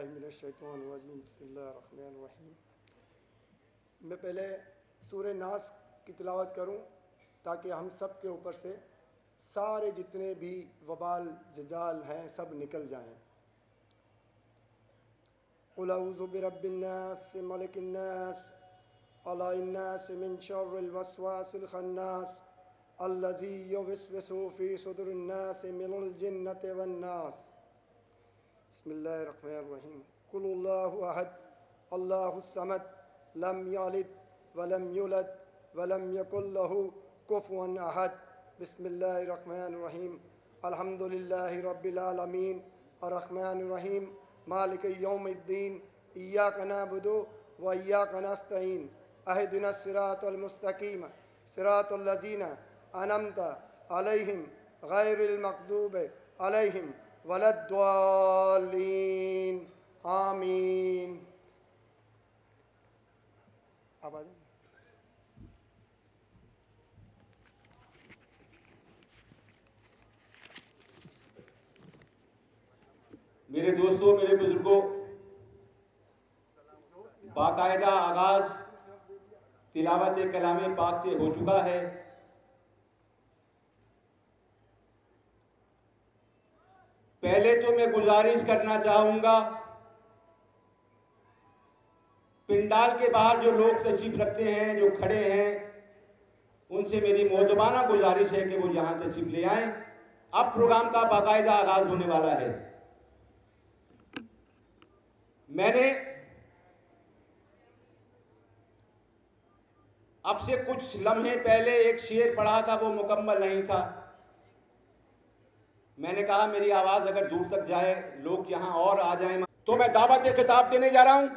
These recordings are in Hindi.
औज़ुबिल्लाहिमिनश्शैतानिर्रजीम बिस्मिल्लाहिर्रहमानिर्रहीम। मैं पहले सूरह नास की तिलावत करूं ताकि हम सब के ऊपर से सारे जितने भी वबाल जजाल हैं सब निकल जाएं। क़ुल अऊज़ु बिरब्बिन्नास मलिकिन्नास इलाहिन्नास मिन शर्रिल वस्वासिल खन्नास अल्लज़ी युवस्विसु फ़ी सुदुरिन्नास मिनल जिन्नति वन्नास। बिस्मिल्लाहिर्रहमानिर्रहीम। कुल हुवल्लाहु अहद अल्लाहुस समद लम यलिद वलम यूलद वलम यकुल लहू कुफुवन अहद। बिस्मिल्लाहिर्रहमानिर्रहीम। अल्हम्दुलिल्लाहि रब्बिल आलमीन अर्रहमानिर्रहीम मालिक यौमिद्दीन इय्याका नअबुदु व इय्याका नस्तईन अहदिनस सिरातल मुस्तकीम सिरातल लज़ीना अनअमता अलैहिम गैरिल मग़दूबि अलैहिम वलद्दालीन आमीन। आवाज़ मेरे दोस्तों, मेरे बुजुर्गों, बाकायदा आगाज तिलावत कलाम पाक से हो चुका है। पहले तो मैं गुजारिश करना चाहूंगा, पिंडाल के बाहर जो लोग तशरीफ रखते हैं, जो खड़े हैं, उनसे मेरी मोहतबाना गुजारिश है कि वो यहां तशरीफ ले आएं। अब प्रोग्राम का बाकायदा आगाज होने वाला है। मैंने अब से कुछ लम्हे पहले एक शेर पढ़ा था, वो मुकम्मल नहीं था। मैंने कहा मेरी आवाज अगर दूर तक जाए, लोग यहां और आ जाएं, तो मैं दावत खिताब देने जा रहा हूं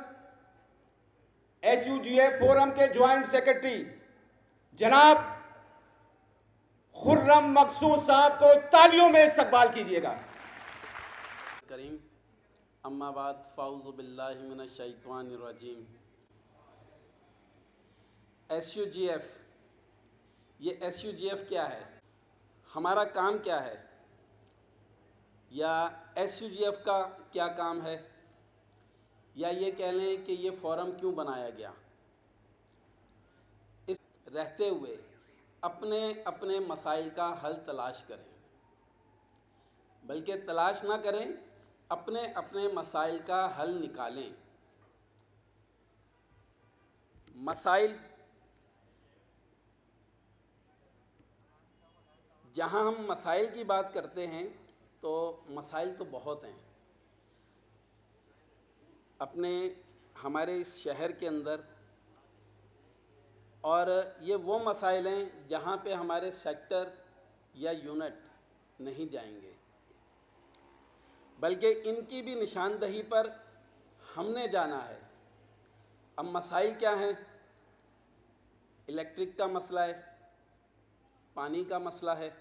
SUGF फोरम के ज्वाइंट सेक्रेटरी जनाब खुर्रम मकसूद साहब को तालियों में इस्तकबाल कीजिएगा। करीम अम्मा बाद फ़ाऊज़ु बिल्लाहि मिनश शैतानिर रजीम। SUGF, ये SUGF क्या है, हमारा काम क्या है, या SUGF का क्या काम है, या ये कह लें कि ये फ़ोरम क्यों बनाया गया। इस रहते हुए अपने अपने मसाइल का हल तलाश करें, बल्कि तलाश ना करें, अपने अपने मसाइल का हल निकालें। मसाइल, जहाँ हम मसाइल की बात करते हैं तो मसाइल तो बहुत हैं अपने हमारे इस शहर के अंदर, और ये वो मसाइल हैं जहाँ पे हमारे सेक्टर या यूनिट नहीं जाएंगे, बल्कि इनकी भी निशानदही पर हमने जाना है। अब मसाइल क्या हैं? इलेक्ट्रिक का मसला है, पानी का मसला है,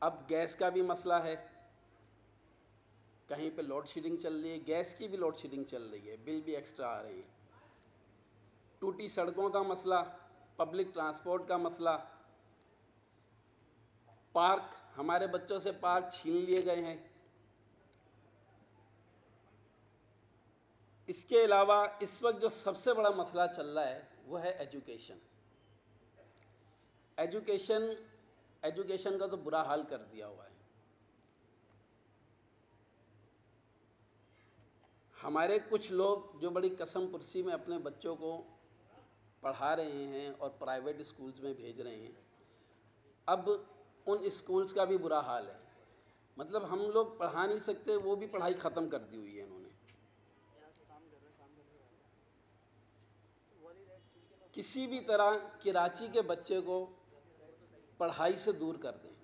अब गैस का भी मसला है। कहीं पे लोड शेडिंग चल रही है, गैस की भी लोड शेडिंग चल रही है, बिल भी एक्स्ट्रा आ रही है। टूटी सड़कों का मसला, पब्लिक ट्रांसपोर्ट का मसला, पार्क, हमारे बच्चों से पार्क छीन लिए गए हैं। इसके अलावा इस वक्त जो सबसे बड़ा मसला चल रहा है वो है एजुकेशन। एजुकेशन का तो बुरा हाल कर दिया हुआ है। हमारे कुछ लोग जो बड़ी कसम पुरसी में अपने बच्चों को पढ़ा रहे हैं और प्राइवेट स्कूल्स में भेज रहे हैं, अब उन स्कूल्स का भी बुरा हाल है। मतलब हम लोग पढ़ा नहीं सकते, वो भी पढ़ाई ख़त्म कर दी हुई है इन्होंने। किसी भी तरह कराची के बच्चे को पढ़ाई से दूर कर दें।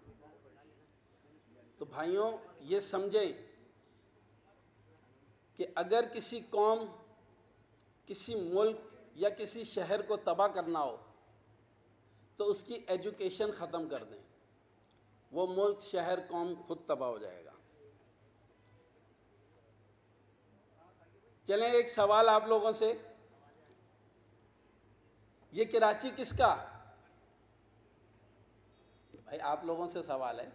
तो भाइयों, ये समझें कि अगर किसी कौम, किसी मुल्क या किसी शहर को तबाह करना हो तो उसकी एजुकेशन ख़त्म कर दें, वो मुल्क, शहर, कौम खुद तबाह हो जाएगा। चलें, एक सवाल आप लोगों से, ये कराची किसका? भाई आप लोगों से सवाल है।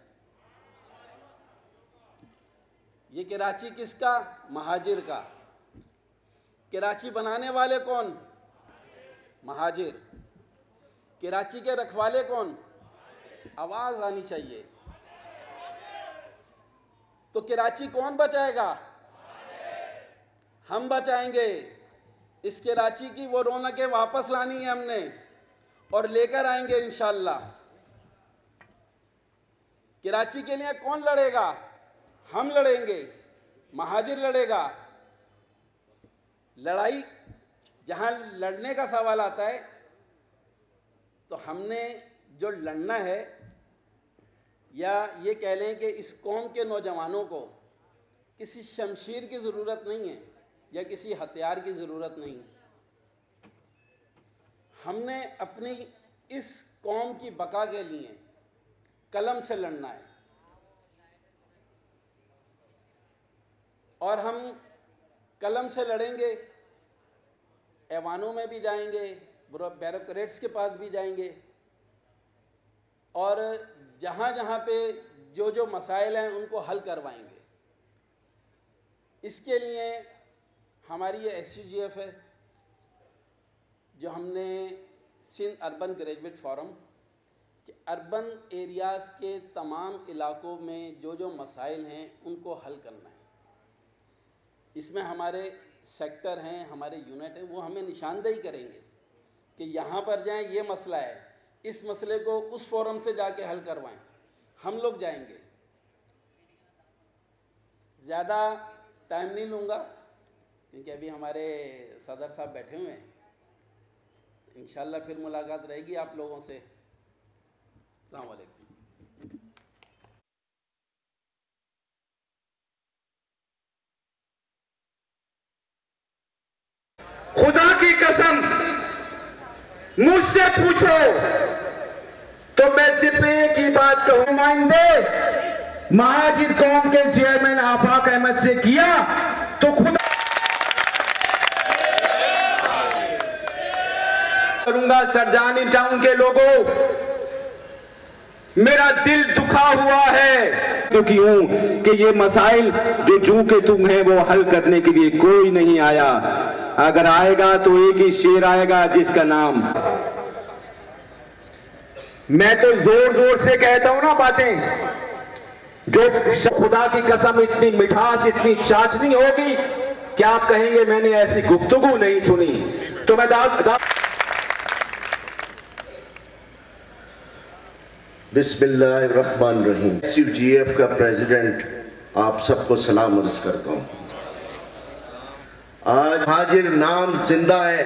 ये कराची किसका? महाजिर का। कराची बनाने वाले कौन? महाजिर। कराची के रखवाले कौन? आवाज आनी चाहिए। तो कराची कौन बचाएगा? हम बचाएंगे। इस कराची की वो रौनकें वापस लानी है हमने और लेकर आएंगे इंशाअल्लाह। कराची के लिए कौन लड़ेगा? हम लड़ेंगे, महाजिर लड़ेगा। लड़ाई जहां लड़ने का सवाल आता है तो हमने जो लड़ना है, या ये कह लें कि इस कौम के नौजवानों को किसी शमशीर की ज़रूरत नहीं है या किसी हथियार की ज़रूरत नहीं। हमने अपनी इस कौम की बका के लिए कलम से लड़ना है, और हम कलम से लड़ेंगे। ऐवानों में भी जाएंगे, ब्यूरोक्रेट्स के पास भी जाएंगे, और जहाँ जहाँ पे जो जो मसाइल हैं उनको हल करवाएंगे। इसके लिए हमारी ये SUGF है, जो हमने सिंध अर्बन ग्रेजुएट फोरम कि अर्बन एरियाज़ के तमाम इलाकों में जो जो मसाइल हैं उनको हल करना है। इसमें हमारे सेक्टर हैं, हमारे यूनिट हैं, वो हमें निशानदेही करेंगे कि यहाँ पर जाएं, ये मसला है, इस मसले को उस फोरम से जाके हल करवाएं। हम लोग जाएंगे। ज़्यादा टाइम नहीं लूँगा क्योंकि अभी हमारे सदर साहब बैठे हुए हैं। इंशाअल्लाह फिर मुलाकात रहेगी आप लोगों से। अस्सलाम वालेकुम। खुदा की कसम मुझसे पूछो तो मैं सिर्फ एक ही बात कहूं, नुमाइंदे महाजिर कौम के चेयरमैन आफाक अहमद से किया तो खुदा करूंगा। सरजानी टाउन के लोगों, मेरा दिल दुखा हुआ है क्योंकि हूं कि ये मसाइल जो जू के तुम हैं वो हल करने के लिए कोई नहीं आया। अगर आएगा तो एक ही शेर आएगा जिसका नाम, मैं तो जोर जोर से कहता हूं ना बातें, जो खुदा की कसम इतनी मिठास इतनी चाशनी होगी कि आप कहेंगे मैंने ऐसी गुफ्तगू नहीं सुनी। तो मैं बिस्मिल्लाहिर्रहमानिर्रहीम। SUGF का प्रेसिडेंट आप सबको सलाम अर्ज करता हूं। आज महाजिर नाम जिंदा है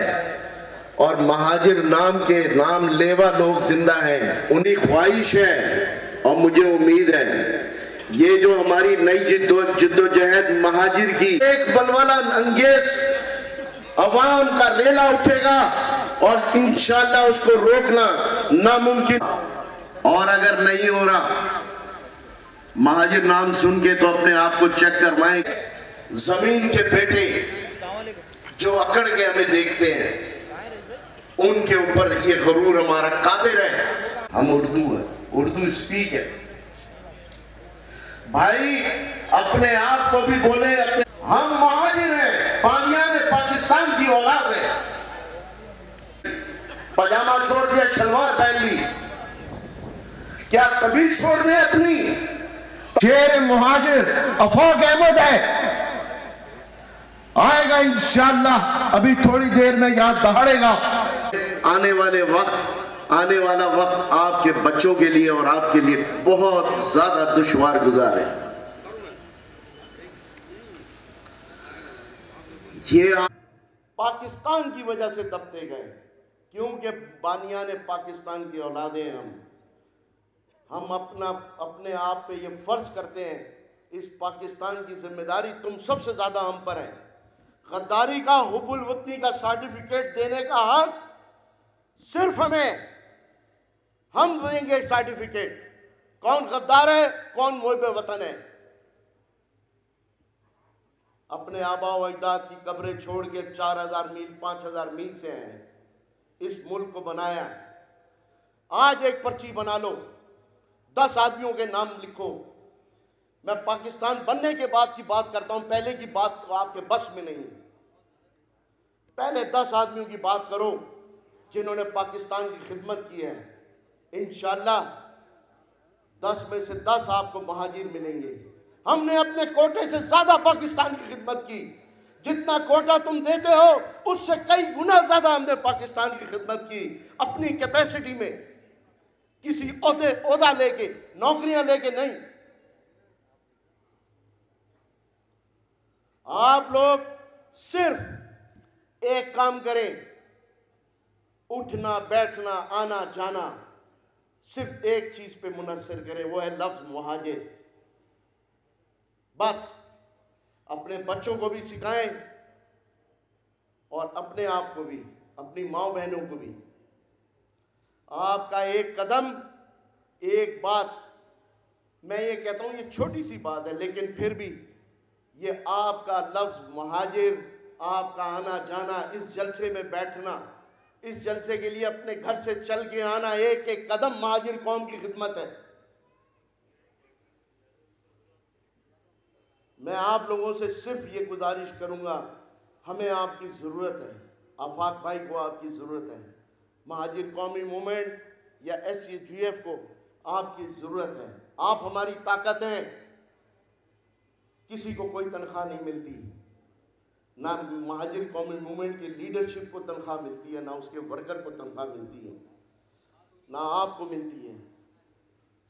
और महाजिर नाम के नाम लेवा लोग जिंदा हैं। उन्हीं ख्वाहिश है और मुझे उम्मीद है ये जो हमारी नई जिद्दोजहद महाजिर की एक बलवाला अंगेज अवाम का रेला उठेगा और इंशाअल्लाह उसको रोकना नामुमकिन। और अगर नहीं हो रहा, महाजिर नाम सुन के तो अपने आप को चेक करवाएं। जमीन के बेटे जो अकड़ के हमें देखते हैं, उनके ऊपर ये गरूर हमारा कादिर है। हम उर्दू है, उर्दू स्पीक है भाई। अपने आप को भी बोले अपने, हम महाजिर हैं, बानियान पाकिस्तान की औलाद है। पजामा छोड़ दिया, शलवार पहन ली, क्या कबीर छोड़ दे अपनी? शेर मुहाजिर आफाक अहमद है, आएगा इंशाअल्लाह। अभी थोड़ी देर में याद दहाड़ेगा। आने वाला वक्त आपके बच्चों के लिए और आपके लिए बहुत ज्यादा दुश्वार गुजार है। ये पाकिस्तान की वजह से दबते गए, क्योंकि बानियान पाकिस्तान की औलादे हम अपने आप पे ये फर्ज करते हैं, इस पाकिस्तान की जिम्मेदारी तुम सबसे ज्यादा हम पर है। गद्दारी का हुब्बुल वतनी का सर्टिफिकेट देने का हक सिर्फ हम देंगे सर्टिफिकेट। कौन गद्दार है, कौन मुहिब वतन है। अपने आबा व अजदाद की कब्रें छोड़ के 4000 मील 5000 मील से हैं इस मुल्क को बनाया। आज एक पर्ची बना लो, 10 आदमियों के नाम लिखो, मैं पाकिस्तान बनने के बाद की बात करता हूं, पहले की बात तो आपके बस में नहीं है। पहले 10 आदमियों की बात करो जिन्होंने पाकिस्तान की खिदमत की है, इंशाअल्लाह 10 में से 10 आपको महाजिर मिलेंगे। हमने अपने कोटे से ज्यादा पाकिस्तान की खिदमत की। जितना कोटा तुम देते हो उससे कई गुना ज्यादा हमने पाकिस्तान की खिदमत की, अपनी कैपेसिटी में, किसी ओहदा लेके, नौकरियां लेके नहीं। आप लोग सिर्फ एक काम करें, उठना बैठना आना जाना सिर्फ एक चीज पे मुनस्सर करें, वो है लफ्ज मुहाजिर। बस अपने बच्चों को भी सिखाएं और अपने आप को भी, अपनी माँ बहनों को भी। आपका एक कदम, एक बात, मैं ये कहता हूं ये छोटी सी बात है, लेकिन फिर भी ये आपका लफ्ज मुहाजिर, आपका आना जाना, इस जलसे में बैठना, इस जलसे के लिए अपने घर से चल के आना, एक एक कदम मुहाजिर कौम की खिदमत है। मैं आप लोगों से सिर्फ ये गुजारिश करूंगा, हमें आपकी ज़रूरत है, आफाक भाई को आपकी ज़रूरत है, महाजिर कौमी मूवमेंट या SCGF को आपकी ज़रूरत है। आप हमारी ताकत हैं। किसी को कोई तनख्वाह नहीं मिलती, ना महाजिर कौमी मूवमेंट की लीडरशिप को तनख्वाह मिलती है, ना उसके वर्कर को तनख्वाह मिलती है, ना आपको मिलती है।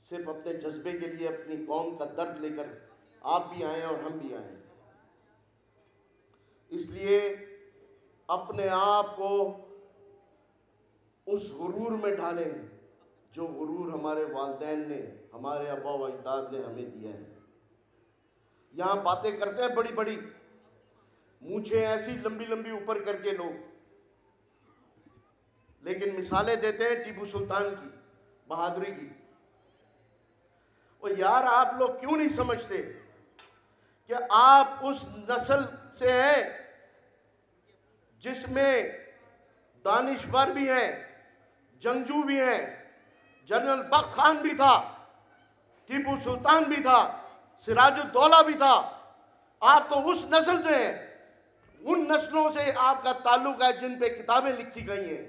सिर्फ अपने जज्बे के लिए, अपनी कौम का दर्द लेकर आप भी आए और हम भी आए। इसलिए अपने आप को उस गुरूर में डालें जो गुरूर हमारे वालिदैन ने, हमारे आबा व अजदाद ने हमें दिया है। यहाँ बातें करते हैं बड़ी बड़ी, मूंछें ऐसी लंबी लंबी ऊपर करके लोग, लेकिन मिसालें देते हैं टीपू सुल्तान की बहादुरी की। और यार आप लोग क्यों नहीं समझते कि आप उस नस्ल से हैं जिसमें दानिशवर भी हैं, जंगजू भी हैं, जनरल बख्त खान भी था, टीपू सुल्तान भी था, सिराजुद्दौला भी था। आप तो उस नस्ल से हैं। उन नस्लों से आपका ताल्लुक है जिन पे किताबें लिखी गई हैं,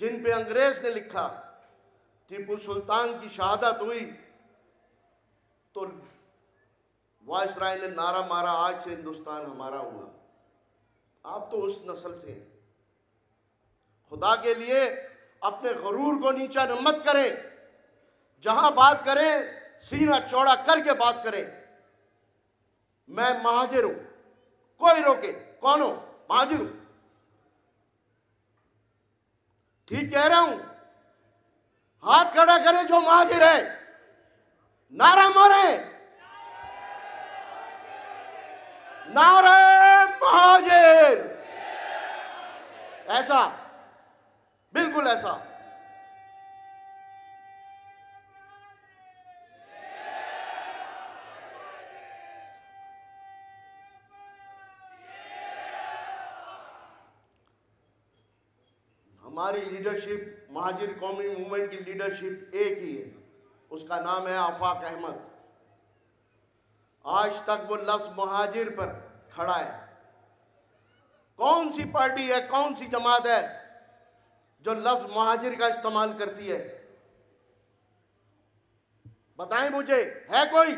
जिन पे अंग्रेज ने लिखा। टीपू सुल्तान की शहादत हुई तो वायसराय ने नारा मारा, आज से हिंदुस्तान हमारा हुआ। आप तो उस नस्ल से हैं। खुदा के लिए अपने गरूर को नीचा मत करें। जहां बात करें सीना चौड़ा करके बात करें। मैं महाजिर हूं, कोई रोके, कौन हो? महाजिर हूं, ठीक कह रहा हूं। हाथ खड़ा करें जो महाजिर है, नारा मारे, नारे महाजिर, ऐसा, बिल्कुल ऐसा। हमारी लीडरशिप, महाजिर कौमी मूवमेंट की लीडरशिप एक ही है, उसका नाम है आफाक अहमद। आज तक वो लफ्ज महाजिर पर खड़ा है। कौन सी पार्टी है, कौन सी जमात है जो लफ्ज महाजिर का इस्तेमाल करती है? बताएं मुझे, है कोई?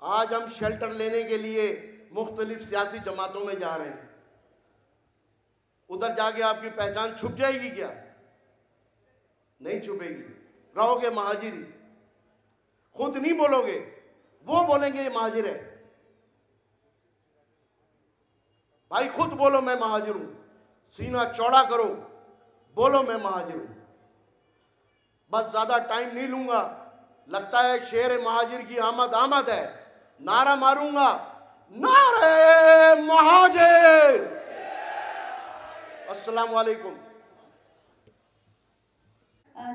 आज हम शेल्टर लेने के लिए मुख्तलिफ सियासी जमातों में जा रहे हैं। उधर जाके आपकी पहचान छुप जाएगी क्या? नहीं छुपेगी, रहोगे महाजिर। खुद नहीं बोलोगे, वो बोलेंगे ये महाजिर है। भाई खुद बोलो मैं महाजिर हूं, सीना चौड़ा करो, बोलो मैं महाजिर हूं। बस ज्यादा टाइम नहीं लूंगा, लगता है शेर महाजिर की आमद है। नारा मारूंगा, नारे महाजिर। अस्सलाम वालेकुम।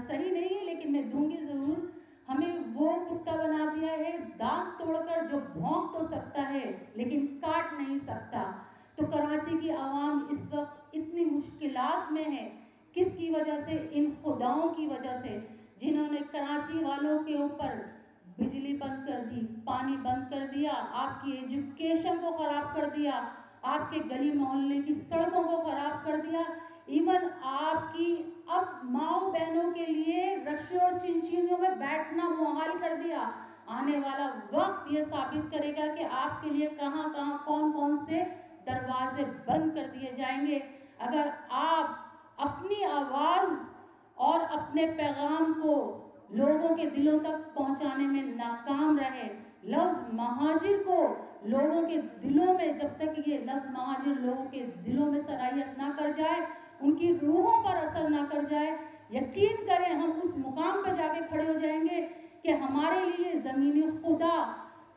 सही नहीं है लेकिन मैं दूंगी जरूर। हमें वो कुत्ता बना दिया है, दांत तोड़कर जो भौंक तो सकता है लेकिन काट नहीं सकता। तो कराची की आवाम इस वक्त इतनी मुश्किलात में है किसकी वजह से? इन खुदाओं की वजह से, जिन्होंने कराची वालों के ऊपर बिजली बंद कर दी, पानी बंद कर दिया, आपकी एजुकेशन को ख़राब कर दिया, आपके गली मोहल्ले की सड़कों को ख़राब कर दिया, इवन आपकी अब माओ बहनों के लिए रक्षे और चिंचियों में बैठना मुहाल कर दिया। आने वाला वक्त ये साबित करेगा कि आपके लिए कहाँ कहाँ कौन कौन से दरवाजे बंद कर दिए जाएंगे अगर आप अपनी आवाज़ और अपने पैगाम को लोगों के दिलों तक पहुंचाने में नाकाम रहे। लफ्ज़ महाजिर को लोगों के दिलों में, जब तक ये लफ्ज़ महाजिर लोगों के दिलों में सराहियत ना कर जाए, उनकी रूहों पर असर ना कर जाए, यकीन करें हम उस मुकाम पर जाके खड़े हो जाएंगे कि हमारे लिए ज़मीनी खुदा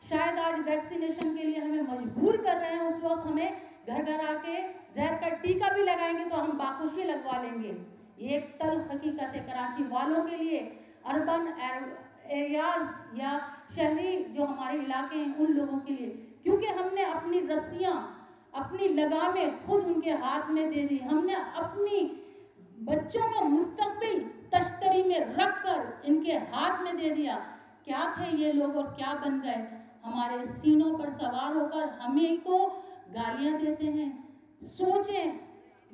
शायद आज वैक्सीनेशन के लिए हमें मजबूर कर रहे हैं, उस वक्त हमें घर घर आके जहर का टीका भी लगाएंगे तो हम बाखुशी लगवा लेंगे। ये एक तल्ख हकीकत है कराची वालों के लिए, अर्बन एरियाज या शहरी जो हमारे इलाके हैं उन लोगों के लिए, क्योंकि हमने अपनी रस्सियाँ, अपनी लगामें खुद उनके हाथ में दे दी। हमने अपनी बच्चों का मुस्तकबिल तश्तरी में रख कर इनके हाथ में दे दिया। क्या थे ये लोग और क्या बन गए? हमारे सीनों पर सवार होकर हमें को गालियां देते हैं। सोचें,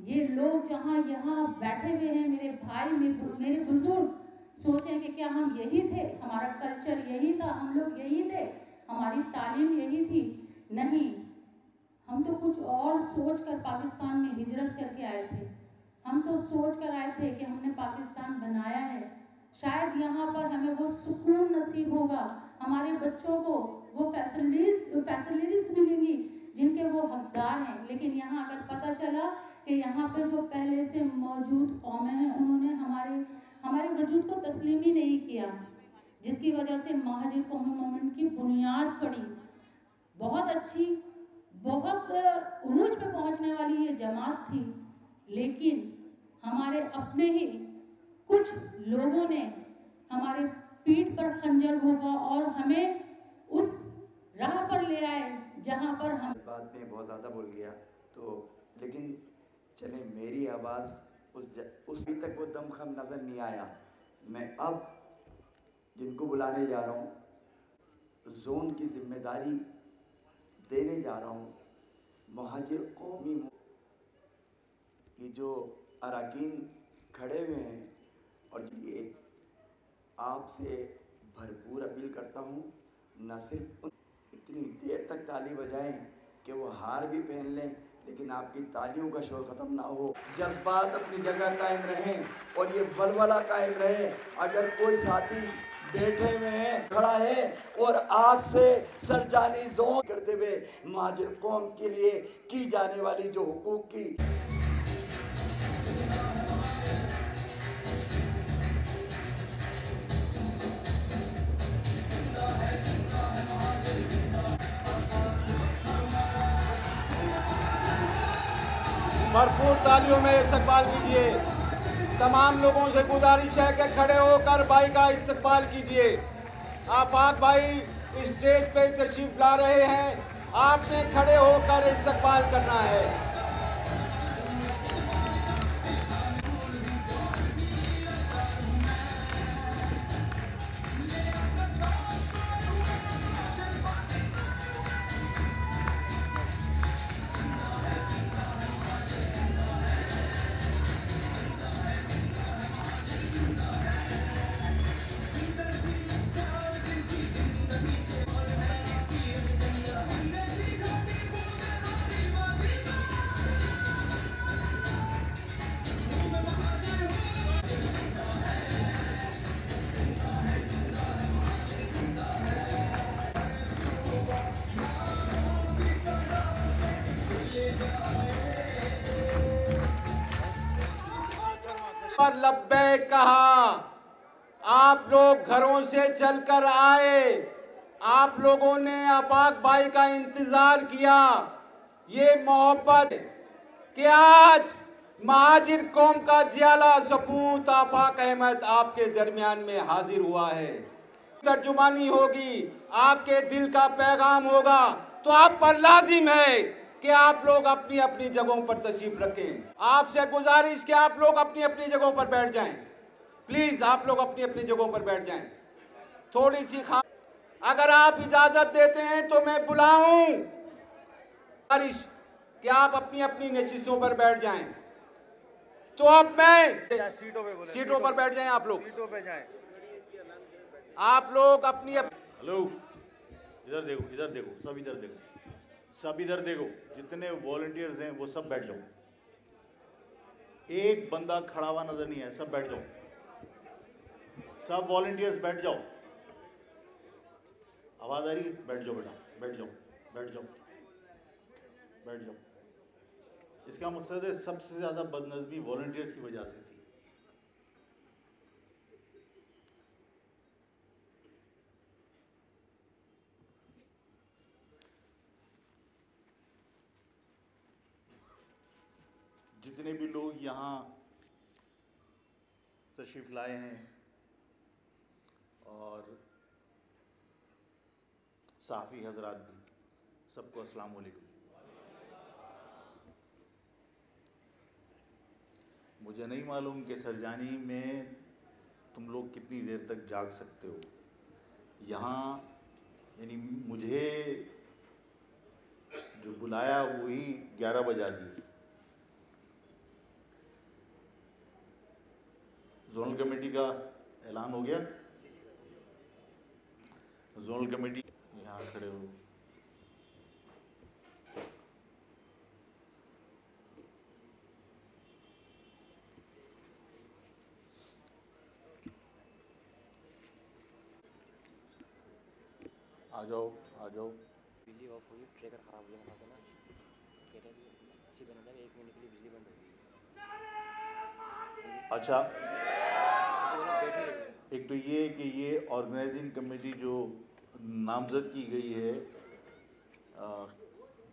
ये लोग जहाँ यहाँ बैठे हुए हैं, मेरे भाई, मेरे बुजुर्ग, सोचें कि क्या हम यही थे? हमारा कल्चर यही था? हम लोग यही थे? हमारी तालीम यही थी? नहीं, हम तो कुछ और सोच कर पाकिस्तान में हिजरत करके आए थे। हम तो सोच कर आए थे कि हमने पाकिस्तान बनाया है, शायद यहाँ पर हमें वो सुकून नसीब होगा, हमारे बच्चों को वो फैसिलिटीज मिलेंगी जिनके वो हकदार हैं। लेकिन यहाँ अगर पता चला कि यहाँ पे जो पहले से मौजूद कौमें हैं उन्होंने हमारे वजूद को तस्लीम ही नहीं किया, जिसकी वजह से महाजिर कौमी मूवमेंट की बुनियाद पड़ी। बहुत अच्छी, बहुत उरूज पे पहुँचने वाली ये जमात थी, लेकिन हमारे अपने ही कुछ लोगों ने हमारे पीठ पर खंजर घोंपा और हमें उस राह पर ले आए जहां पर हम। इस बात में बहुत ज़्यादा बोल गया तो, लेकिन चले मेरी आवाज़ उस अभी तक वो दमखम नज़र नहीं आया। मैं अब जिनको बुलाने जा रहा हूँ, जोन की जिम्मेदारी देने जा रहा हूँ, महाजिर कौमी की जो अरकान खड़े हुए हैं, और ये आपसे भरपूर अपील करता हूँ, न सिर्फ इतनी देर तक ताली बजाएं कि वो हार भी पहन लें, लेकिन आपकी तालियों का शोर ख़त्म ना हो, जज्बात अपनी जगह कायम रहें और ये वलवला कायम रहे। अगर कोई साथी बैठे हुए हैं, खड़ा है और आज से सरजानी जोन करते हुए महाजिर कौम के लिए की जाने वाली जो हुकूक की भरपूर तालियों में इस्तकबाल कीजिए। तमाम लोगों से गुजारिश है कि खड़े होकर भाई का इस्तकबाल कीजिए। आफाक भाई स्टेज पे तशरीफ ला रहे हैं, आपने खड़े होकर इस्तकबाल करना है। पर लब्बैक कहा, आप लोग घरों से चलकर आए, आप लोगों ने आफाक भाई का इंतजार किया। ये मोहब्बत कि आज महाजिर कौम का जियाला सपूत आफाक अहमद आपके दरमियान में हाजिर हुआ है। तर्जुमानी होगी, आपके दिल का पैगाम होगा, तो आप पर लाजिम है कि आप लोग अपनी अपनी जगहों पर तशरीफ रखें। आपसे गुजारिश कि आप लोग अपनी अपनी जगहों पर बैठ जाएं। प्लीज आप लोग अपनी अपनी जगहों पर बैठ जाएं। थोड़ी सी अगर आप इजाजत देते हैं तो मैं बुलाऊं गुजारिश कि आप अपनी अपनी नशिस्तों पर बैठ जाएं। तो अब मैं सीटों पर बैठ जाएं। आप लोग सीटों पे जाएं। आप लोग अपनी हेलो, इधर देखो, इधर देखो, सब इधर देखो, सब इधर देखो। जितने वॉलंटियर्स हैं वो सब बैठ जाओ। एक बंदा खड़ा हुआ नजर नहीं है, सब बैठ जाओ। सब वॉलंटियर्स बैठ जाओ। आवाज आ रही है? बैठ जाओ बेटा, बैठ जाओ, बैठ जाओ, बैठ जाओ। इसका मकसद है सबसे ज्यादा बदनज़मी वॉलंटियर्स की वजह से थी। जितने भी लोग यहाँ तशरीफ लाए हैं और साफ़ी हजरात भी, सबको अस्सलाम वालेकुम। मुझे नहीं मालूम कि सरजानी में तुम लोग कितनी देर तक जाग सकते हो। यहाँ यानी मुझे जो बुलाया वही 11 बजा दिए। जोनल कमेटी का ऐलान हो गया। जोनल कमेटी यहाँ खड़े हो। आ जाओ, आ जाओ। बिजली ऑफ हुई, ट्रैकर खराब हो गया वहाँ पे ना, कह रहे हैं अच्छी बना जाएगा, 1 महीने के लिए बिजली बंद होगी। अच्छा, एक तो ये कि ये ऑर्गेनाइजिंग कमेटी जो नामजद की गई है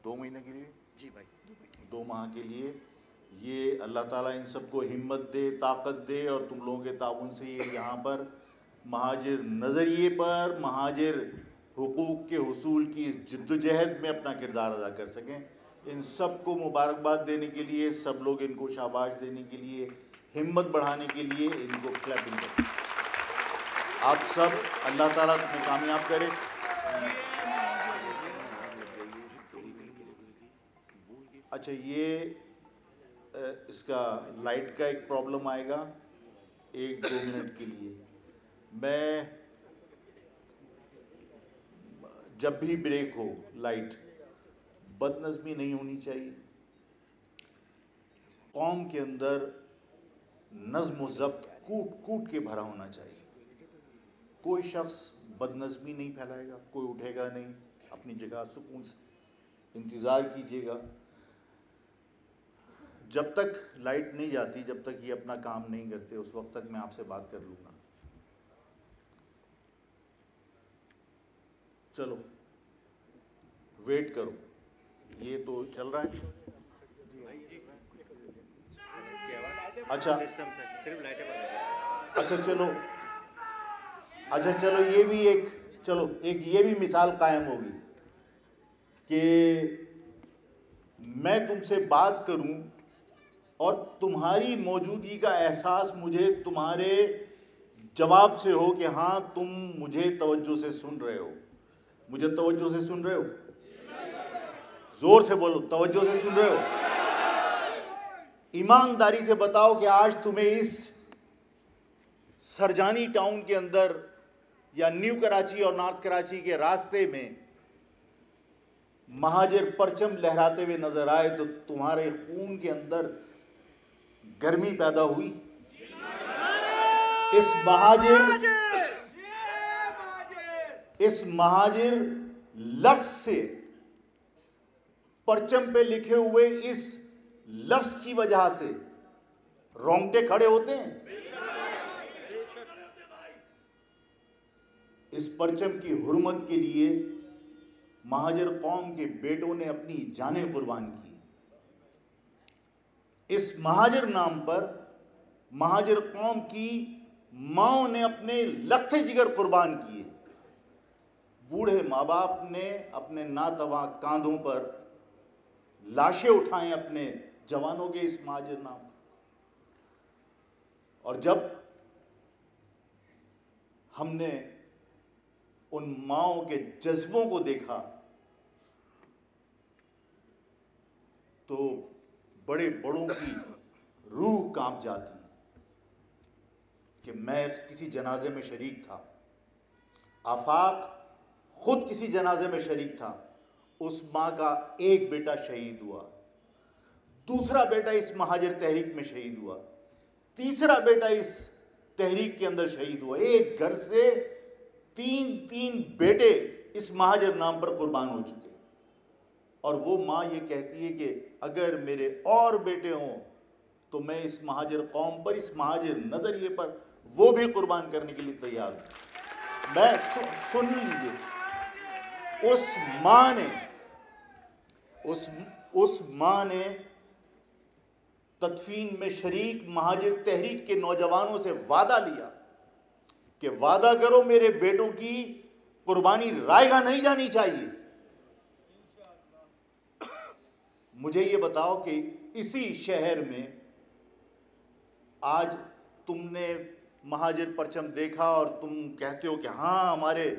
2 महीने के लिए, जी भाई, 2 माह के लिए, ये अल्लाह ताला इन सबको हिम्मत दे, ताकत दे और तुम लोगों के ताउन से ये यहाँ पर महाजिर नज़रिए पर, महाजिर हुकूक के हुसूल की इस जद्दोजहद में अपना किरदार अदा कर सकें। इन सब को मुबारकबाद देने के लिए, सब लोग इनको शाबाश देने के लिए, हिम्मत बढ़ाने के लिए इनको क्लैपिंग करें। आप सब अल्लाह ताला तुम्हें कामयाब करे। अच्छा, ये इसका लाइट का एक प्रॉब्लम आएगा 1-2 मिनट के लिए। मैं जब भी ब्रेक हो लाइट, बदनज़मी नहीं होनी चाहिए। कौम के अंदर नज़्म व ज़ब्त कूट कूट के भरा होना चाहिए। कोई शख्स बदनज़मी नहीं फैलाएगा, कोई उठेगा नहीं, अपनी जगह सुकून से इंतज़ार कीजिएगा। जब तक लाइट नहीं जाती, जब तक ये अपना काम नहीं करते, उस वक्त तक मैं आपसे बात कर लूँगा। चलो वेट करो, ये तो चल रहा है। अच्छा, सिर्फ लाइटें बंद। अच्छा चलो, अच्छा चलो, ये भी एक, चलो एक ये भी मिसाल कायम होगी कि मैं तुमसे बात करूं और तुम्हारी मौजूदगी का एहसास मुझे तुम्हारे जवाब से हो कि हाँ तुम मुझे तवज्जो से सुन रहे हो। मुझे तवज्जो से सुन रहे हो? जोर से बोलो, तवज्जो से सुन रहे हो? ईमानदारी से बताओ कि आज तुम्हें इस सरजानी टाउन के अंदर या न्यू कराची और नॉर्थ कराची के रास्ते में महाजिर परचम लहराते हुए नजर आए तो तुम्हारे खून के अंदर गर्मी पैदा हुई? इस महाजिर लफ्ज से, परचम पे लिखे हुए इस लफ्ज की वजह से रोंगटे खड़े होते हैं? इस परचम की हुर्मत के लिए महाजिर कौम के बेटों ने अपनी जानें कुर्बान की। इस महाजिर नाम पर महाजिर कौम की माओं ने अपने लख्ते जिगर कुर्बान किए। बूढ़े माँ बाप ने अपने नातवा कांधों पर लाशें उठाएं अपने जवानों के इस महाजिर नाम पर। और जब हमने उन माओं के जज्बों को देखा तो बड़े बड़ों की रूह कांप जाती कि मैं किसी जनाजे में शरीक था, आफाक खुद किसी जनाजे में शरीक था। उस मां का एक बेटा शहीद हुआ, दूसरा बेटा इस महाजिर तहरीक में शहीद हुआ, तीसरा बेटा इस तहरीक के अंदर शहीद हुआ। एक घर से तीन बेटे इस महाजिर नाम पर कुर्बान हो चुके। और वो माँ ये कहती है कि अगर मेरे और बेटे हों तो मैं इस महाजिर कौम पर, इस महाजिर नजरिए पर वो भी कुर्बान करने के लिए तैयार हूं। मैं सुन लीजिए, उस माँ ने तदफीन में शरीक महाजिर तहरीक के नौजवानों से वादा लिया कि वादा करो मेरे बेटों की कुर्बानी रायगा नहीं जानी चाहिए। मुझे ये बताओ कि इसी शहर में आज तुमने महाजिर परचम देखा और तुम कहते हो कि हाँ, हमारे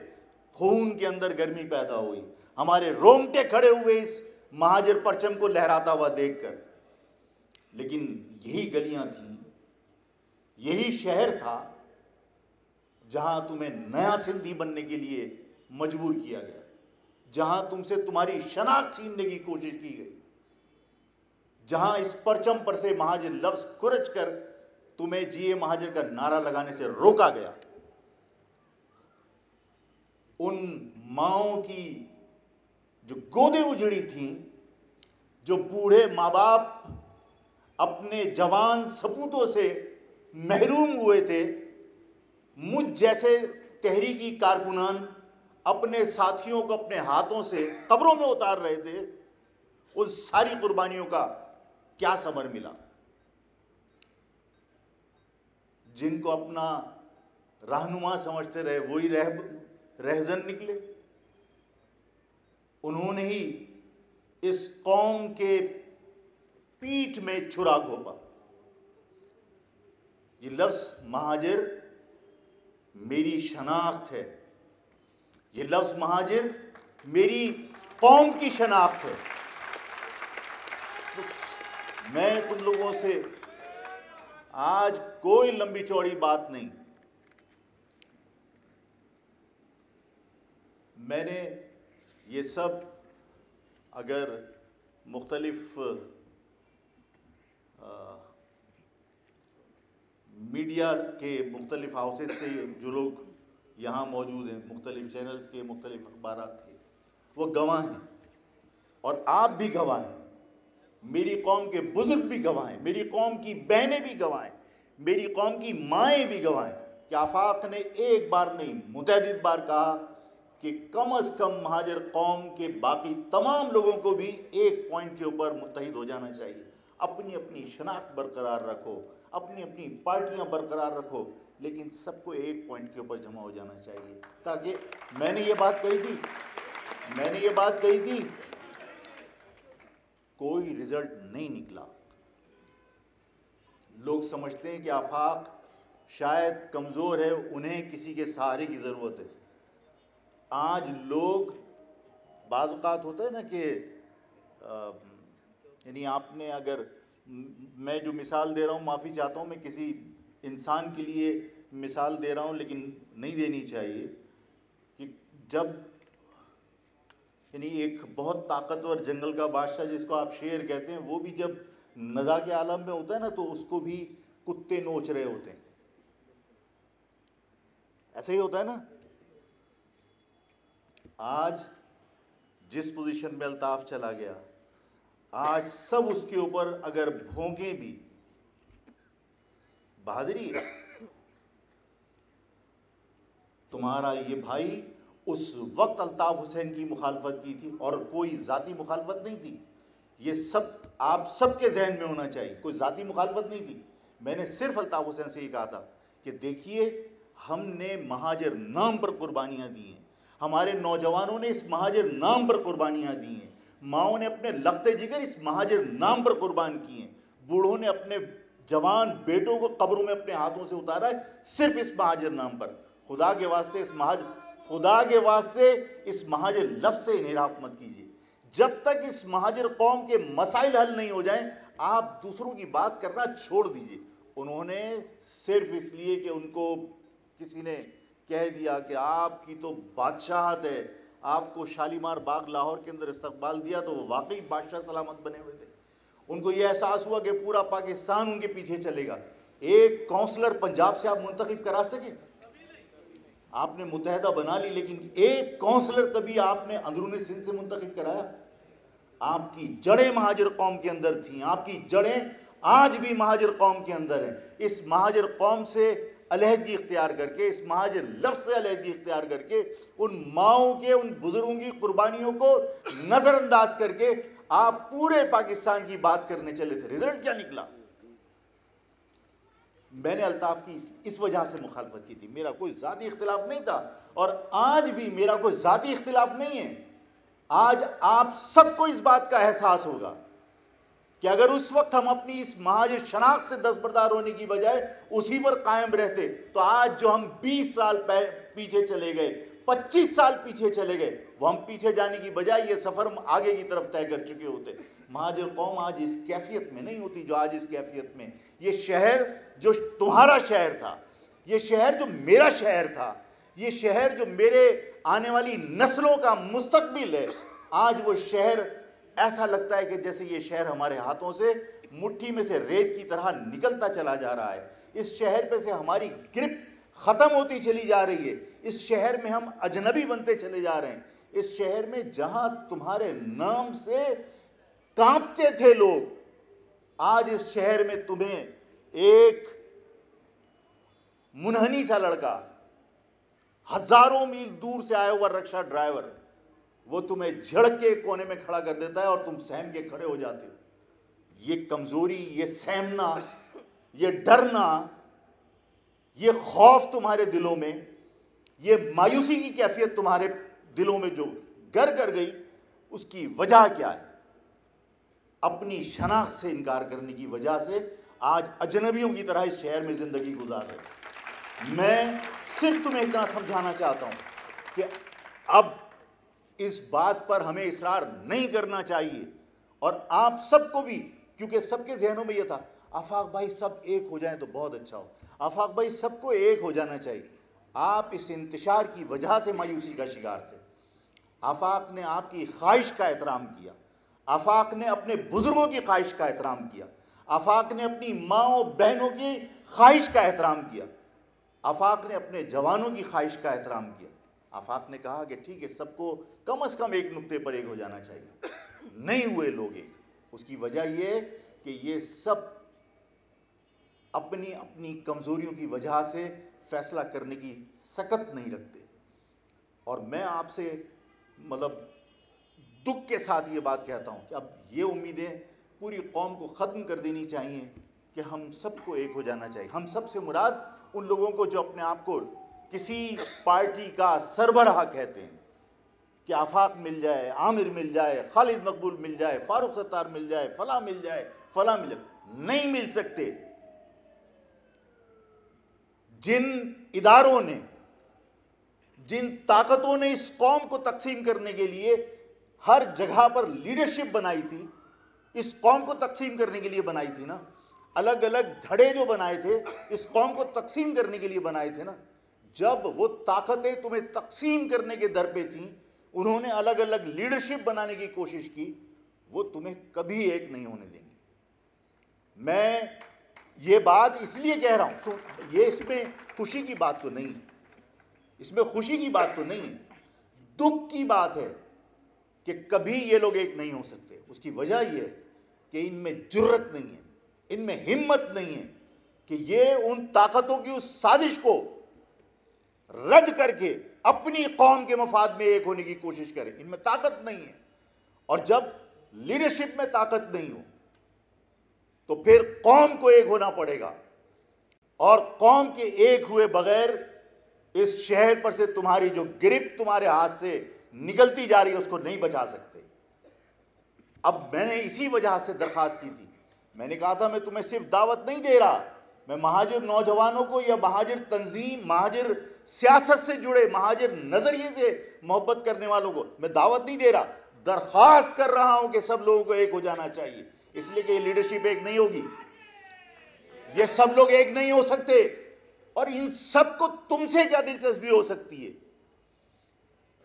खून के अंदर गर्मी पैदा हुई, हमारे रोंगटे खड़े हुए इस महाजिर परचम को लहराता हुआ देखकर। लेकिन यही गलियां थीं, यही शहर था जहां तुम्हें नया सिंधी बनने के लिए मजबूर किया गया, जहां तुमसे तुम्हारी शनाख्त छीनने की कोशिश की गई, जहां इस परचम पर से महाजिर लफ्ज कुरच कर तुम्हें जिए महाजिर का नारा लगाने से रोका गया। उन माओं की जो गोदें उजड़ी थीं, जो बूढ़े माँ बाप अपने जवान सपूतों से महरूम हुए थे, मुझ जैसे तहरीकी कारकुनान अपने साथियों को अपने हाथों से कब्रों में उतार रहे थे, उन सारी कुर्बानियों का क्या समर मिला? जिनको अपना रहनुमा समझते रहे वही रहजन निकले। उन्होंने ही इस कौम के पीठ में छुरा घोंपा। ये लफ्ज महाजिर मेरी शनाख्त है, ये लफ्ज महाजिर मेरी कौम की शनाख्त है। मैं तुम लोगों से आज कोई लंबी चौड़ी बात नहीं, मैंने ये सब अगर मुख्तलिफ मीडिया के मुख्तलिफ हाउसेस से जो लोग यहाँ मौजूद हैं, मुख्तलिफ चैनल्स के, मुख्तलिफ अखबारात के, वो गवाह हैं और आप भी गवाह हैं, मेरी कौम के बुजुर्ग भी गवाह हैं, मेरी कौम की बहनें भी गवाह हैं, मेरी कौम की माएँ भी गवाह हैं कि आफाक ने एक बार नहीं मुतअद्दिद बार कहा कि कम अज़ कम महाजिर कौम के बाकी तमाम लोगों को भी एक पॉइंट के ऊपर मुत्तहिद हो जाना चाहिए। अपनी अपनी शनाख्त बरकरार रखो, अपनी अपनी पार्टियां बरकरार रखो, लेकिन सबको एक पॉइंट के ऊपर जमा हो जाना चाहिए। ताकि मैंने ये बात कही थी, कोई रिजल्ट नहीं निकला। लोग समझते हैं कि आफाक शायद कमज़ोर है, उन्हें किसी के सहारे की ज़रूरत है। आज लोग बाज़ औक़ात होता है ना कि यानी आपने अगर, मैं जो मिसाल दे रहा हूँ माफ़ी चाहता हूँ, मैं किसी इंसान के लिए मिसाल दे रहा हूँ लेकिन नहीं देनी चाहिए, कि जब यानी एक बहुत ताकतवर जंगल का बादशाह जिसको आप शेर कहते हैं, वो भी जब नज़ा के आलम में होता है ना तो उसको भी कुत्ते नोच रहे होते हैं, ऐसा ही होता है ना। आज जिस पोजीशन में अल्ताफ चला गया, आज सब उसके ऊपर अगर भोंके भी, बहादुरी है। तुम्हारा ये भाई उस वक्त अल्ताफ हुसैन की मुखालफत की थी और कोई जाती मुखालफत नहीं थी। ये सब आप सबके जहन में होना चाहिए, कोई जाती मुखालफत नहीं थी। मैंने सिर्फ अल्ताफ हुसैन से ही कहा था कि देखिए, हमने महाजिर नाम पर कुर्बानियां दी हैं, हमारे नौजवानों ने इस महाजिर नाम पर कुर्बानियां दी हैं। माओं ने अपने लखते जिगर इस महाजिर नाम पर कुर्बान किए हैं। बूढ़ों ने अपने जवान बेटों को कब्रों में अपने हाथों से उतारा है सिर्फ इस महाजिर नाम पर। खुदा के वास्ते इस महाजिर लफ्ज़ से इन्हिराफ मत कीजिए। जब तक इस महाजिर कौम के मसाइल हल नहीं हो जाएं, आप दूसरों की बात करना छोड़ दीजिए। उन्होंने सिर्फ इसलिए कि उनको किसी ने कह दिया कि आपकी तो बादशाहत है, आपको शालीमार बाग लाहौर के अंदर इस्तकबाल दिया, तो वो वाकई बादशाह सलामत बने हुए थे। उनको ये एहसास हुआ कि पूरा पाकिस्तान उनके पीछे चलेगा। एक काउंसलर पंजाब से आप मुंतखब करा सके? आपने मुतहदा बना ली, लेकिन एक काउंसलर कभी आपने अंदरूनी सिंध से मुंतखब कराया? आपकी जड़ें महाजिर कौम के अंदर थीं, आपकी जड़ें आज भी महाजिर कौम के अंदर हैं। इस महाजिर कौम से अलहदगी इख्तियार करके, इस महाजिर लफ्ज़ से अलहदगी इख्तियार करके, उन माओं के, उन बुजुर्गों की कुर्बानियों को नज़रअंदाज करके आप पूरे पाकिस्तान की बात करने चले थे। रिजल्ट क्या निकला? मैंने अल्ताफ की इस वजह से मुखालफत की थी। मेरा कोई ज़ाती इख्तिलाफ नहीं था और आज भी मेरा कोई ज़ाती इख्तिलाफ नहीं है। आज आप सबको इस बात का एहसास होगा कि अगर उस वक्त हम अपनी इस महाजिर शनाख्त से दस्तबरदार होने की बजाय उसी पर कायम रहते, तो आज जो हम 20 साल पीछे चले गए, 25 साल पीछे चले गए, वो हम पीछे जाने की बजाय ये सफ़र हम आगे की तरफ तय कर चुके होते। महाजिर कौम आज इस कैफियत में नहीं होती जो आज इस कैफियत में। ये शहर जो तुम्हारा शहर था, ये शहर जो मेरा शहर था, ये शहर जो मेरे आने वाली नस्लों का मुस्तकबिल है, आज वो शहर ऐसा लगता है कि जैसे ये शहर हमारे हाथों से, मुट्ठी में से रेत की तरह निकलता चला जा रहा है। इस शहर पे से हमारी ग्रिप ख़त्म होती चली जा रही है। इस शहर में हम अजनबी बनते चले जा रहे हैं। इस शहर में जहां तुम्हारे नाम से कांपते थे लोग, आज इस शहर में तुम्हें एक मुनहनी सा लड़का, हजारों मील दूर से आया हुआ रिक्शा ड्राइवर, वो तुम्हें झड़क के कोने में खड़ा कर देता है और तुम सहम के खड़े हो जाते हो। ये कमजोरी, ये सहमना, ये डरना, ये खौफ तुम्हारे दिलों में, ये मायूसी की कैफियत तुम्हारे दिलों में जो घर कर गई, उसकी वजह क्या है? अपनी शनाख्त से इनकार करने की वजह से आज अजनबियों की तरह इस शहर में जिंदगी गुजार रहे। मैं सिर्फ तुम्हें इतना समझाना चाहता हूं कि अब इस बात पर हमें इसरार नहीं करना चाहिए। और आप सबको भी, क्योंकि सबके जहनों में यह था आफाक भाई सब एक हो जाएं तो बहुत अच्छा हो, आफाक भाई सबको एक हो जाना चाहिए। आप इस इंतशार की वजह से मायूसी का शिकार थे। आफाक ने आपकी ख्वाहिश का एहतराम किया, आफाक ने अपने बुजुर्गों की ख्वाहिश का एहतराम किया, आफाक ने अपनी माओ बहनों की ख्वाहिश का एहतराम किया, आफाक ने अपने जवानों की ख्वाहिश का एहतराम किया। आफाक ने कहा कि ठीक है, सबको कम से कम एक नुक्ते पर एक हो जाना चाहिए। नहीं हुए लोग एक। उसकी वजह यह है कि ये सब अपनी अपनी कमजोरियों की वजह से फैसला करने की सकत नहीं रखते। और मैं आपसे मतलब दुख के साथ ये बात कहता हूँ कि अब ये उम्मीदें पूरी कौम को ख़त्म कर देनी चाहिए कि हम सबको एक हो जाना चाहिए। हम सबसे मुराद उन लोगों को जो अपने आप को किसी पार्टी का सरबराह कहते हैं कि आफाक मिल जाए, आमिर मिल जाए, खालिद मकबूल मिल जाए, फारूक सत्तार मिल जाए, फला मिल जाए, फला मिल जाए, नहीं मिल सकते। जिन इदारों ने, जिन ताकतों ने इस कौम को तकसीम करने के लिए हर जगह पर लीडरशिप बनाई थी, इस कौम को तकसीम करने के लिए बनाई थी ना, अलग अलग धड़े जो बनाए थे इस कौम को तकसीम करने के लिए बनाए थे ना, जब वो ताकतें तुम्हें तकसीम करने के दर पे थी, उन्होंने अलग अलग लीडरशिप बनाने की कोशिश की, वो तुम्हें कभी एक नहीं होने देंगे। मैं ये बात इसलिए कह रहा हूं, ये इसमें खुशी की बात तो नहीं है, इसमें खुशी की बात तो नहीं है, दुख की बात है कि कभी ये लोग एक नहीं हो सकते। उसकी वजह यह है कि इनमें जुर्रत नहीं है, इनमें हिम्मत नहीं है कि ये उन ताकतों की उस साजिश को रद्द करके अपनी कौम के मफाद में एक होने की कोशिश करें। इनमें ताकत नहीं है। और जब लीडरशिप में ताकत नहीं हो तो फिर कौम को एक होना पड़ेगा, और कौम के एक हुए बगैर इस शहर पर से तुम्हारी जो ग्रिप तुम्हारे हाथ से निकलती जा रही है उसको नहीं बचा सकते। अब मैंने इसी वजह से दरख्वास्त की थी। मैंने कहा था मैं तुम्हें सिर्फ दावत नहीं दे रहा, मैं महाजिर नौजवानों को या महाजिर तंजीम, महाजिर सियासत से जुड़े, महाजिर नजरिए से मोहब्बत करने वालों को मैं दावत नहीं दे रहा, दरख्वास्त कर रहा हूं कि सब लोगों को एक हो जाना चाहिए। इसलिए कि ये लीडरशिप एक नहीं होगी, ये सब लोग एक नहीं हो सकते। और इन सबको तुमसे क्या दिलचस्पी हो सकती है?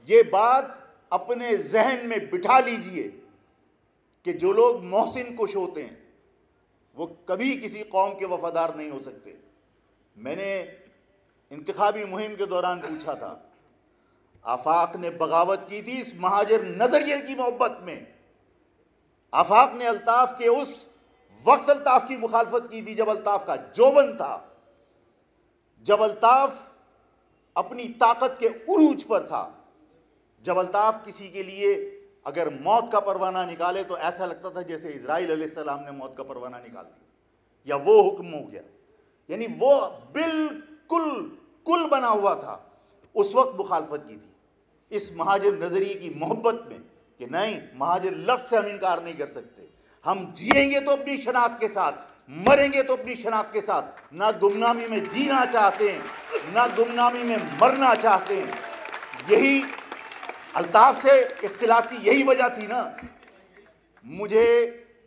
ये बात अपने जहन में बिठा लीजिए कि जो लोग मोहसिन कुश होते हैं वो कभी किसी कौम के वफादार नहीं हो सकते। मैंने इंतखाबी मुहिम के दौरान पूछा था, आफाक ने बगावत की थी इस महाजिर नजरिए की मोहब्बत में। आफाक ने अल्ताफ के उस वक्त अल्ताफ की मुखालफत की थी जब अल्ताफ का जोबन था, जब अल्ताफ अपनी ताकत के उरूज पर था, जब अल्ताफ किसी के लिए अगर मौत का परवाना निकाले तो ऐसा लगता था जैसे इजराइल अलैहिस्सलाम ने मौत का परवाना निकाल दिया या वो हुक्म हो गया। यानी वो बिल्कुल कुल बना हुआ था। उस वक्त मुखालफत की थी इस महाजिर नजरिए की मोहब्बत में कि नहीं, महाजिर लफ्ज से हम इनकार नहीं कर सकते। हम जिएंगे तो अपनी शनाख्त के साथ, मरेंगे तो अपनी शनाख्त के साथ। ना गुमनामी में जीना चाहते हैं, ना गुमनामी में मरना चाहते हैं। यही अल्ताफ से इख्तिलाफ की यही वजह थी ना। मुझे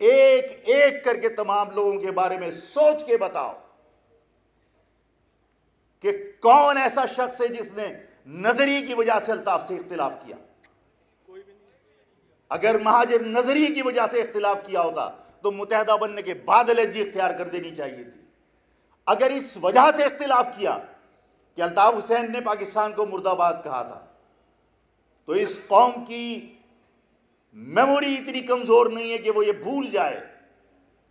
एक एक करके तमाम लोगों के बारे में सोच के बताओ कि कौन ऐसा शख्स है जिसने नजरिए की वजह से अल्ताफ से इख्तिलाफ किया। अगर महाजिर नजरिए की वजह से इख्तिलाफ किया होता तो मुत्तहदा बनने के बाद अलहदगी इख्तियार कर देनी चाहिए थी। अगर इस वजह से इख्तिलाफ किया कि अल्ताफ हुसैन ने पाकिस्तान को मुर्दाबाद कहा था, तो इस कौम की मेमोरी इतनी कमजोर नहीं है कि वो ये भूल जाए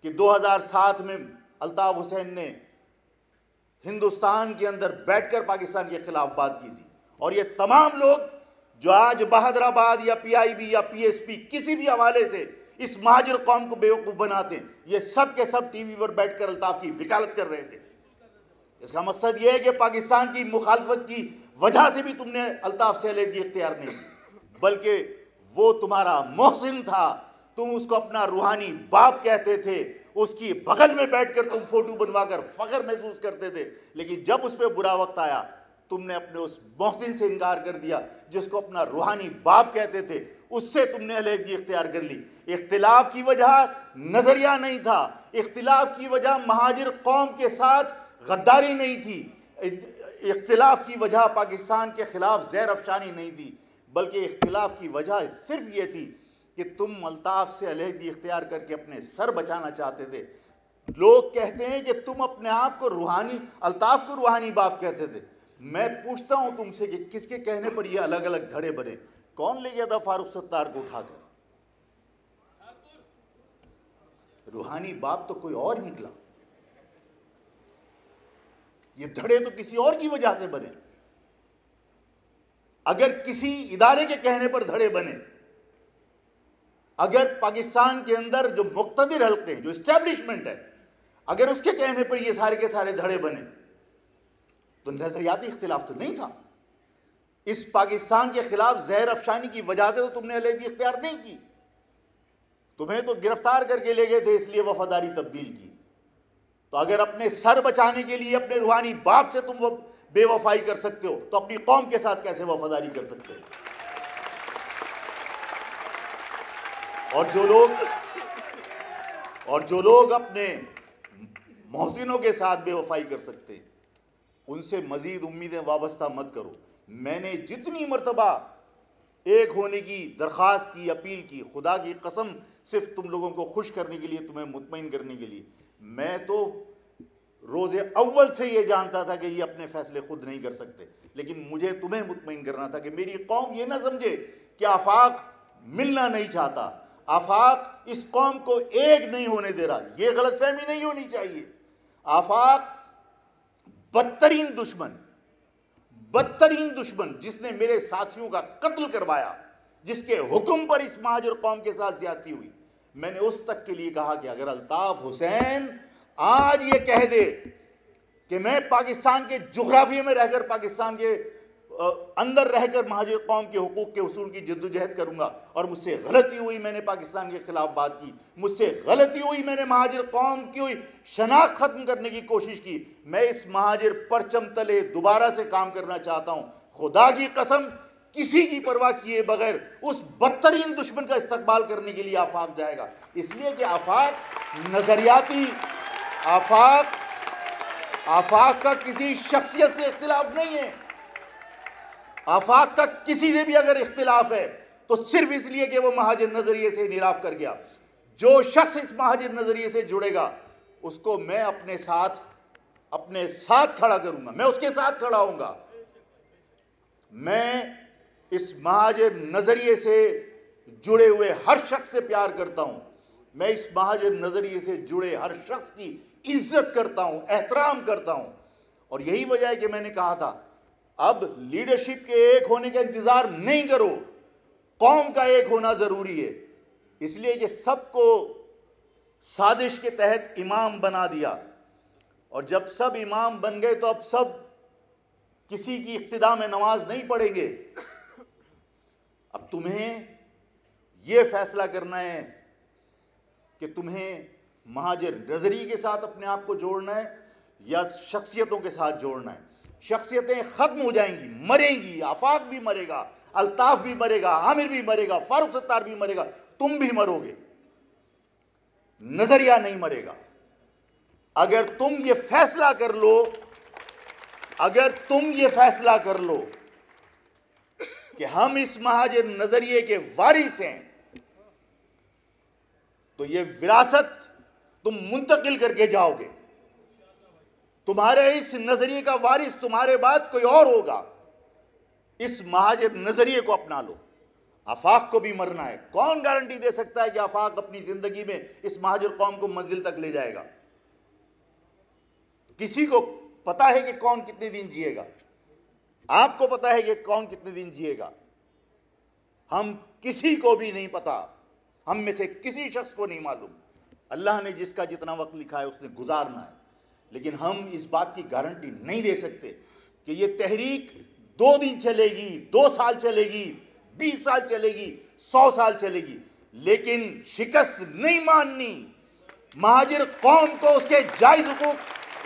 कि 2007 में अल्ताफ हुसैन ने हिंदुस्तान के अंदर बैठकर पाकिस्तान के खिलाफ बात की थी। और ये तमाम लोग जो आज बहादुराबाद या पीआईबी या पीएसपी किसी भी हवाले से इस महाजिर कौम को बेवकूफ बनाते हैं, ये सब के सब टीवी पर बैठकर अल्ताफ की वकालत कर रहे थे। इसका मकसद ये है कि पाकिस्तान की मुखालफत की वजह से भी तुमने अल्ताफ से अलहदगी इख्तियार नहीं की, बल्कि वो तुम्हारा मोहसिन था, तुम उसको अपना रूहानी बाप कहते थे, उसकी बगल में बैठकर तुम फोटो बनवाकर फख्र महसूस करते थे। लेकिन जब उस पर बुरा वक्त आया तुमने अपने उस मोहसिन से इनकार कर दिया जिसको अपना रूहानी बाप कहते थे, उससे तुमने अलहदगी इख्तियार कर ली। इख्तिलाफ की वजह नजरिया नहीं था, इख्तिलाफ की वजह महाजिर कौम के साथ गद्दारी नहीं थी, इख्तिलाफ की वजह पाकिस्तान के खिलाफ ज़हर अफशानी नहीं थी, बल्कि इख्तिलाफ की वजह सिर्फ ये थी कि तुम अल्ताफ से अलहदगी इख्तियार करके अपने सर बचाना चाहते थे। लोग कहते हैं कि तुम अपने आप को रूहानी, अल्ताफ को रूहानी बाप कहते थे। मैं पूछता हूं तुमसे कि किसके कहने पर ये अलग अलग धड़े बने? कौन ले गया था फारूक सत्तार को उठाकर? रूहानी बाप तो कोई और निकला। ये धड़े तो किसी और की वजह से बने। अगर किसी इदारे के कहने पर धड़े बने, अगर पाकिस्तान के अंदर जो मुक्तदिर हल्के हैं, जो एस्टेब्लिशमेंट है, अगर उसके कहने पर ये सारे के सारे धड़े बने, तो नजरियाती इख्तिलाफ तो नहीं था। इस पाकिस्तान के खिलाफ ज़हर अफशानी की वजह से तो तुमने अलहदगी इख्तियार नहीं की। तुम्हें तो गिरफ्तार करके ले गए थे, इसलिए वफादारी तब्दील की। तो अगर अपने सर बचाने के लिए अपने रूहानी बाप से तुम वो बेवफाई कर सकते हो, तो अपनी कौम के साथ कैसे वफादारी कर सकते हो? और जो लोग अपने मोहसिनों के साथ बेवफाई कर सकते हैं, उनसे मजीद उम्मीदें वाबस्ता मत करो। मैंने जितनी मर्तबा एक होने की दरख्वास्त की, अपील की, खुदा की कसम सिर्फ तुम लोगों को खुश करने के लिए, तुम्हें मुतमईन करने के लिए, मैं तो रोज़े अव्वल से ये जानता था कि ये अपने फैसले खुद नहीं कर सकते, लेकिन मुझे तुम्हें मुतमईन करना था कि मेरी कौम ये ना समझे कि आफाक मिलना नहीं चाहता, आफाक इस कौम को एक नहीं होने दे रहा। ये गलतफहमी नहीं होनी चाहिए। आफाक बदतरीन दुश्मन जिसने मेरे साथियों का कत्ल करवाया, जिसके हुक्म पर इस महाजिर कौम के साथ ज्यादती हुई, मैंने उस तक के लिए कहा कि अगर अल्ताफ हुसैन आज ये कह दे कि मैं पाकिस्तान के जुग्राफिया में रहकर पाकिस्तान के अंदर रहकर महाजिर कौम के हुकूक के उसूल की जद्दोजहद करूंगा। और मुझसे गलती हुई, मैंने पाकिस्तान के खिलाफ बात की, मुझसे गलती हुई, मैंने महाजिर कौम की शनाख्त खत्म करने की कोशिश की। मैं इस महाजिर परचम तले दोबारा से काम करना चाहता हूं। खुदा की कसम, किसी की परवाह किए बगैर उस बदतरीन दुश्मन का इस्तकबाल करने के लिए आफाक जाएगा। इसलिए कि आफाक नजरियाती, आफाक का किसी शख्सियत से इख्तिलाफ नहीं है। आफाक का किसी से भी अगर इख्तिलाफ है तो सिर्फ इसलिए कि वो महाजिर नजरिए से निराफ कर गया। जो शख्स इस महाजिर नजरिए से जुड़ेगा उसको मैं अपने साथ खड़ा करूंगा, मैं उसके साथ खड़ा होऊंगा। मैं इस महाजिर नजरिए से जुड़े हुए हर शख्स से प्यार करता हूं। मैं इस महाजिर नजरिए से जुड़े हर शख्स की इज्जत करता हूं, एहतराम करता हूं। और यही वजह है कि मैंने कहा था अब लीडरशिप के एक होने का इंतजार नहीं करो, कौम का एक होना जरूरी है। इसलिए कि सबको साजिश के तहत इमाम बना दिया, और जब सब इमाम बन गए तो अब सब किसी की इक्तिदा में नमाज नहीं पढ़ेंगे। अब तुम्हें यह फैसला करना है कि तुम्हें महाजिर नजरिए के साथ अपने आप को जोड़ना है या शख्सियतों के साथ जोड़ना है। शख्सियतें खत्म हो जाएंगी, मरेंगी, आफाक भी मरेगा, अल्ताफ भी मरेगा, आमिर भी मरेगा, फारूक सत्तार भी मरेगा, तुम भी मरोगे, नजरिया नहीं मरेगा। अगर तुम ये फैसला कर लो, अगर तुम ये फैसला कर लो कि हम इस महाजिर नजरिए के वारिस हैं, तो ये विरासत तुम मुंतकिल करके जाओगे। तुम्हारे इस नजरिए का वारिस तुम्हारे बाद कोई और होगा। इस महाजिर नजरिए को अपना लो। आफाक को भी मरना है। कौन गारंटी दे सकता है कि आफाक अपनी जिंदगी में इस महाजिर कौम को मंजिल तक ले जाएगा? किसी को पता है कि कौन कितने दिन जिएगा? आपको पता है कि कौन कितने दिन जिएगा? हम किसी को भी नहीं पता, हम में से किसी शख्स को नहीं मालूम। अल्लाह ने जिसका जितना वक्त लिखा है उसने गुजारना है, लेकिन हम इस बात की गारंटी नहीं दे सकते कि ये तहरीक 2 दिन चलेगी, 2 साल चलेगी, 20 साल चलेगी, 100 साल चलेगी, लेकिन शिकस्त नहीं माननी। महाजिर कौम को उसके जायज हुकूक,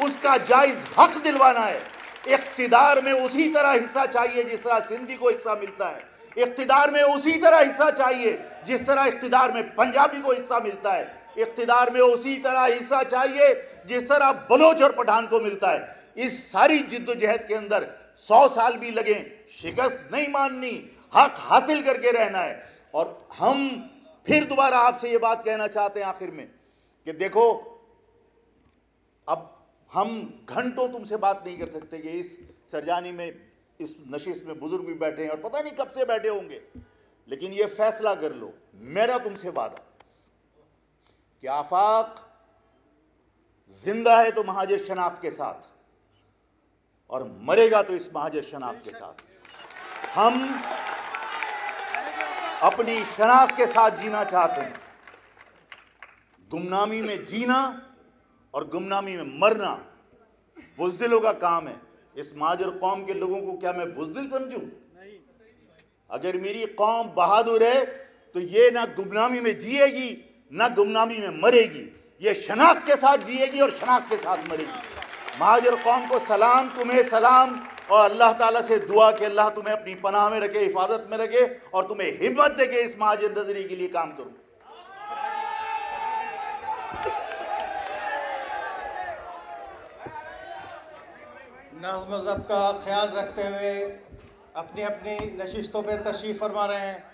उसका जायज हक दिलवाना है। इख्तिदार में उसी तरह हिस्सा चाहिए जिस तरह सिंधी को हिस्सा मिलता है। इख्तिदार में उसी तरह हिस्सा चाहिए जिस तरह इख्तिदार में पंजाबी को हिस्सा मिलता है। इख्तिदार में उसी तरह हिस्सा चाहिए जिस तरह बलोच और पठान को मिलता है। इस सारी जिद्दोजहद के अंदर 100 साल भी लगे, शिकस्त नहीं माननी, हक हासिल करके रहना है। और हम फिर दोबारा आपसे ये बात कहना चाहते हैं आखिर में कि देखो, अब हम घंटों तुमसे बात नहीं कर सकते कि इस सरजानी में, इस नशिस्त में बुजुर्ग भी बैठे हैं और पता नहीं कब से बैठे होंगे, लेकिन ये फैसला कर लो, मेरा तुमसे वादा कि आफाक जिंदा है तो महाजिर शनाख्त के साथ, और मरेगा तो इस महाजिर शनाख्त के साथ। हम अपनी शनाख्त के साथ जीना चाहते हैं। गुमनामी में जीना और गुमनामी में मरना बुज़दिलों का काम है। इस महाजिर कौम के लोगों को क्या मैं बुज़दिल समझूं? अगर मेरी कौम बहादुर है तो ये ना गुमनामी में जिएगी ना गुमनामी में मरेगी, ये शनाख्त के साथ जिएगी और शनाख्त के साथ मरेगी। महाजिर कौम को सलाम, तुम्हें सलाम, और अल्लाह ताला से दुआ कि अल्लाह तुम्हें अपनी पनाह में रखे, हिफाजत में रखे, और तुम्हें हिम्मत दे के इस महाजिर नजरिए के लिए काम करो। नज़्म ज़ब्त का ख्याल रखते हुए अपनी अपनी नशिस्तों पर तशरीफ़ फरमा रहे हैं।